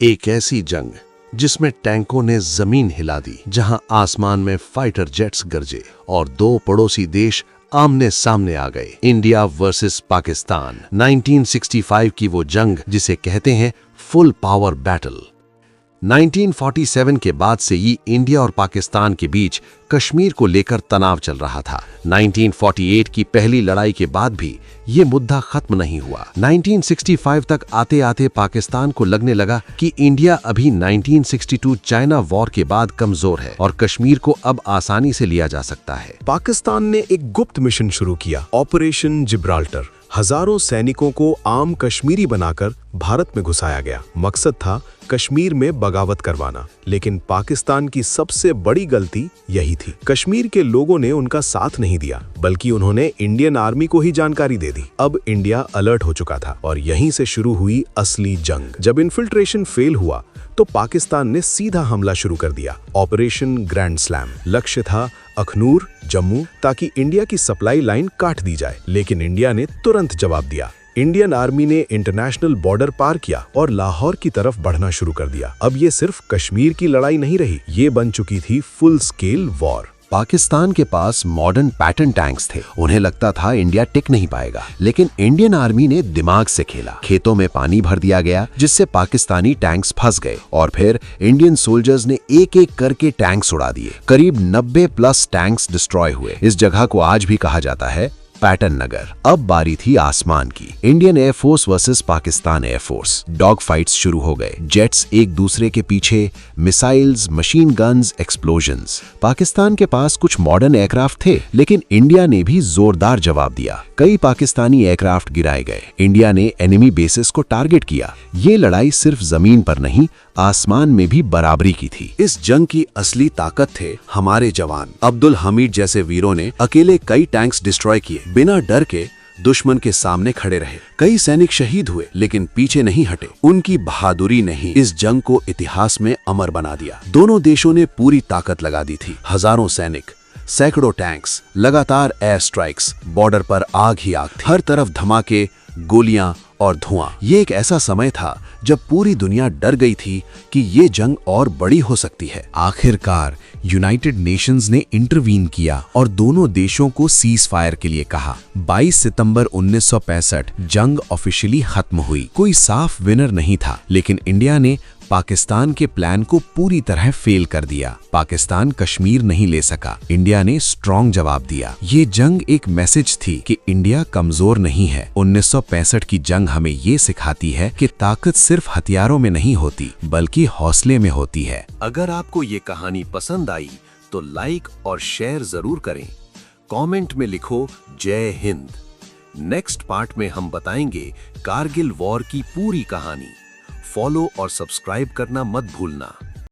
एक ऐसी जंग जिसमें टैंकों ने जमीन हिला दी, जहां आसमान में फाइटर जेट्स गरजे और दो पड़ोसी देश आमने सामने आ गए। इंडिया वर्सेस पाकिस्तान, 1965 की वो जंग जिसे कहते हैं फुल पावर बैटल। 1947 के बाद से ही इंडिया और पाकिस्तान के बीच कश्मीर को लेकर तनाव चल रहा था। 1948 की पहली लड़ाई के बाद भी ये मुद्दा खत्म नहीं हुआ। 1965 तक आते आते पाकिस्तान को लगने लगा कि इंडिया अभी 1962 चाइना वॉर के बाद कमजोर है और कश्मीर को अब आसानी से लिया जा सकता है। पाकिस्तान ने एक गुप्त मिशन शुरू किया, ऑपरेशन जिब्राल्टर। हजारों सैनिकों को आम कश्मीरी बनाकर भारत में घुसाया गया। मकसद था कश्मीर में बगावत करवाना, लेकिन पाकिस्तान की सबसे बड़ी गलती यही थी। कश्मीर के लोगों ने उनका साथ नहीं दिया, बल्कि उन्होंने इंडियन आर्मी को ही जानकारी दे दी। अब इंडिया अलर्ट हो चुका था और यहीं से शुरू हुई असली जंग। जब इन्फिल्ट्रेशन फेल हुआ तो पाकिस्तान ने सीधा हमला शुरू कर दिया, ऑपरेशन ग्रैंड स्लैम। लक्ष्य था अखनूर, जम्मू, ताकि इंडिया की सप्लाई लाइन काट दी जाए। लेकिन इंडिया ने तुरंत जवाब दिया। इंडियन आर्मी ने इंटरनेशनल बॉर्डर पार किया और लाहौर की तरफ बढ़ना शुरू कर दिया। अब ये सिर्फ कश्मीर की लड़ाई नहीं रही, ये बन चुकी थी फुल स्केल वॉर। पाकिस्तान के पास मॉडर्न पैटर्न टैंक्स थे। उन्हें लगता था इंडिया टिक नहीं पाएगा, लेकिन इंडियन आर्मी ने दिमाग से खेला। खेतों में पानी भर दिया गया, जिससे पाकिस्तानी टैंक्स फंस गए और फिर इंडियन सोल्जर्स ने एक एक करके टैंक्स उड़ा दिए। करीब 90 प्लस टैंक्स डिस्ट्रॉय हुए। इस जगह को आज भी कहा जाता है पैटर्न नगर। अब बारी थी आसमान की। Indian air force versus Pakistan air force. Dog fights शुरू हो गए। जेट्स एक दूसरे के पीछे, missiles, machine guns, explosions. Pakistan के पास कुछ मॉडर्न एयरक्राफ्ट थे, लेकिन इंडिया ने भी जोरदार जवाब दिया। कई पाकिस्तानी एयरक्राफ्ट गिराए गए। इंडिया ने एनिमी बेसिस को टारगेट किया। ये लड़ाई सिर्फ जमीन पर नहीं, आसमान में भी बराबरी की थी। इस जंग की असली ताकत थे हमारे जवान। अब्दुल हमीद जैसे वीरों ने अकेले कई टैंक्स डिस्ट्रॉय किए। बिना डर के दुश्मन के सामने खड़े रहे। कई सैनिक शहीद हुए, लेकिन पीछे नहीं हटे। उनकी बहादुरी ने ही इस जंग को इतिहास में अमर बना दिया। दोनों देशों ने पूरी ताकत लगा दी थी। हजारों सैनिक, सैकड़ों टैंक्स, लगातार एयर स्ट्राइक्स। बॉर्डर पर आग ही आग थी। हर तरफ धमाके, गोलियां और धुआं। ये एक ऐसा समय था जब पूरी दुनिया डर गई थी कि ये जंग और बड़ी हो सकती है। आखिरकार यूनाइटेड नेशंस ने इंटरवीन किया और दोनों देशों को सीज फायर के लिए कहा। 22 सितंबर 1965 जंग ऑफिशियली खत्म हुई। कोई साफ विनर नहीं था, लेकिन इंडिया ने पाकिस्तान के प्लान को पूरी तरह फेल कर दिया। पाकिस्तान कश्मीर नहीं ले सका। इंडिया ने स्ट्रॉन्ग जवाब दिया। ये जंग एक मैसेज थी कि इंडिया कमजोर नहीं है। 1965 की जंग हमें ये सिखाती है कि ताकत सिर्फ हथियारों में नहीं होती, बल्कि हौसले में होती है। अगर आपको ये कहानी पसंद आई तो लाइक और शेयर जरूर करें। कमेंट में लिखो जय हिंद। नेक्स्ट पार्ट में हम बताएंगे कारगिल वॉर की पूरी कहानी। फॉलो और सब्सक्राइब करना मत भूलना।